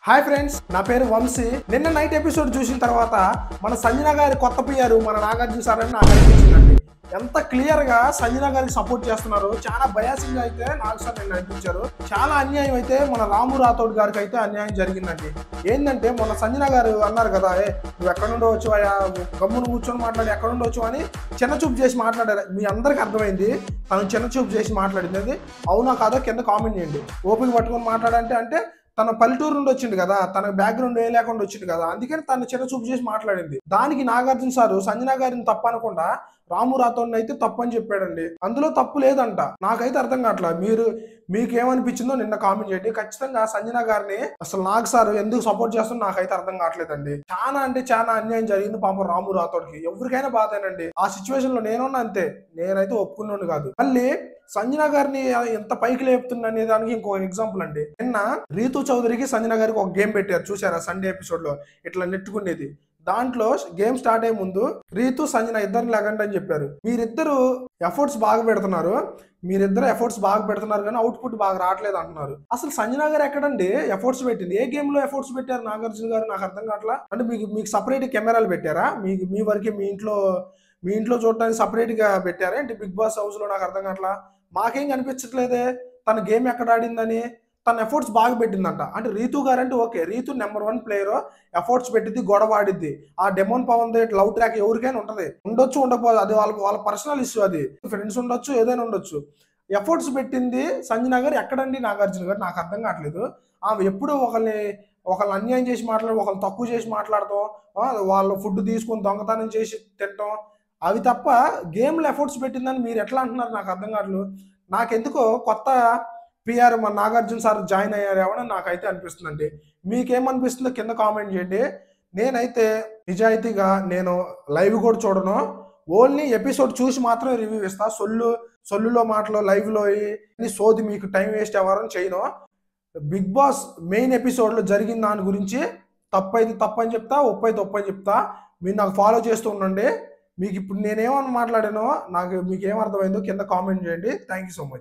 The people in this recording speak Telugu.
హాయ్ ఫ్రెండ్స్, నా పేరు వంశీ. నిన్న నైట్ ఎపిసోడ్ చూసిన తర్వాత మన సంజన గారి కొత్త పియ్యారు మన నాగార్జున సార్ అని నాకు అనిపించిందండి. ఎంత క్లియర్ గా సంజన గారికి సపోర్ట్ చేస్తున్నారు. చాలా బయాసింగ్ అయితే నాగ్ సార్ నిన్న అనిపించారు. చాలా అన్యాయం అయితే మన రాము రాథోడ్ గారికి అయితే అన్యాయం జరిగిందండి. ఏంటంటే మన సంజన గారు అన్నారు కదా, నువ్వు ఎక్కడ నుండి వచ్చావా, గమ్మును కూర్చొని మాట్లాడి ఎక్కడ నుండి వచ్చావు అని చిన్న చూపు చేసి మాట్లాడారు. మీ అందరికి అర్థమైంది తను చిన్న చూపు చేసి మాట్లాడింది. అది అవునా కాదో కింద కామెంట్ చేయండి. ఓపిక పట్టుకొని మాట్లాడంటే అంటే తన పల్లెటూరు నుండి వచ్చింది కదా, తన బ్యాక్గ్రౌండ్ ఏ లేకుండా వచ్చింది కదా, అందుకని తను చిన్న చూపు చేసి మాట్లాడింది. దానికి నాగార్జున సారు సంజన గారిని తప్పు అనకుండా రాము రాథోడ్ అయితే తప్పు అని చెప్పాడండి. అందులో తప్పు లేదంట. నాకైతే అర్థం కావట్లా. మీకేమనిపించిందో నిన్న కామెంట్ చేయండి. ఖచ్చితంగా సంజన గారిని అసలు నాగ్ సార్ ఎందుకు సపోర్ట్ చేస్తుందో నాకైతే అర్థం కావట్లేదండి. చాలా అంటే చాలా అన్యాయం జరిగింది పాపం రాము రాథోడ్కి. ఎవరికైనా బాధేనండి. ఆ సిచ్యువేషన్ లో నేనున్నా అంతే, నేనైతే ఒప్పుకున్నాను కాదు. మళ్ళీ సంజన గారిని ఎంత పైకి లేపుతుంది అనే దానికి ఇంకో ఎగ్జాంపుల్ అండి. నిన్న రీతు చౌదరికి సంజన గారికి ఒక గేమ్ పెట్టారు, చూసారా? సండే ఎపిసోడ్ లో ఇట్లా నెట్టుకునేది. దాంట్లో గేమ్ స్టార్ట్ అయ్యే ముందు రీతు సంజన ఇద్దరిని లెగండి అని చెప్పారు. మీరిద్దరు ఎఫర్ట్స్ బాగా పెడుతున్నారు, కానీ అవుట్పుట్ బాగా రావట్లేదు అంటున్నారు. అసలు సంజన గారు ఎక్కడండి ఎఫర్ట్స్ పెట్టింది? ఏ గేమ్ లో ఎఫర్ట్స్ పెట్టారు నాగార్జున గారు? నాకు అర్థం కావట్లా. అంటే మీకు సపరేట్ కెమెరాలు పెట్టారా? మీ వరకే మీ ఇంట్లో చూడటానికి సపరేట్ గా పెట్టారా ఏంటి బిగ్ బాస్ హౌస్ లో? నాకు అర్థం కావట్లా. మాకేం కనిపించట్లేదే తన గేమ్ ఎక్కడ ఆడిందని. తన ఎఫర్ట్స్ బాగా పెట్టిందంట. అంటే రీతు గారు అంటే okay, Ritu number 1 player, efforts పెట్టింది, గొడవ ఆడిద్ది. ఆ డెమోన్ పవన్ లవ్ ట్రాక్ ఎవరికైనా ఉంటది, ఉండొచ్చు ఉండకపోదు, అది వాళ్ళ పర్సనల్ ఇష్యూ. అది ఫ్రెండ్స్ ఉండొచ్చు, ఏదైనా ఉండొచ్చు. ఎఫర్ట్స్ పెట్టింది సంజన గారు ఎక్కడండి నాగార్జున గారు? నాకు అర్థం కావట్లేదు. ఆమె ఎప్పుడు ఒకళ్ళని అన్యాయం చేసి మాట్లాడడం, ఒకళ్ళు తక్కువ చేసి మాట్లాడటం, వాళ్ళు ఫుడ్ తీసుకొని దొంగతనం చేసి తినటం, అవి తప్ప గేమ్లో ఎఫర్ట్స్ పెట్టిందని మీరు ఎట్లా అంటున్నారు? నాకు అర్థం కావట్లేదు. నాకెందుకో కొత్త పిఆర్ మన నాగార్జున సార్ జాయిన్ అయ్యారేమో నాకైతే అనిపిస్తుందండి. మీకేమనిపిస్తుందో కింద కామెంట్ చేయండి. నేనైతే నిజాయితీగా నేను లైవ్ కూడా చూడను, ఓన్లీ ఎపిసోడ్ చూసి మాత్రమే రివ్యూ ఇస్తా. సొల్లులో మాటలు లైవ్లో సోది మీకు టైం వేస్ట్ అవ్వాలని చేయను. బిగ్ బాస్ మెయిన్ ఎపిసోడ్లో జరిగిన దాని గురించి తప్పైతే తప్పని చెప్తా, ఒప్పైతే ఒప్పని చెప్తా. మీరు నాకు ఫాలో చేస్తూ ఉండండి. మీకు ఇప్పుడు నేనేమని మాట్లాడానో మీకు ఏమర్థమైందో కింద కామెంట్ చేయండి. Thank you so much.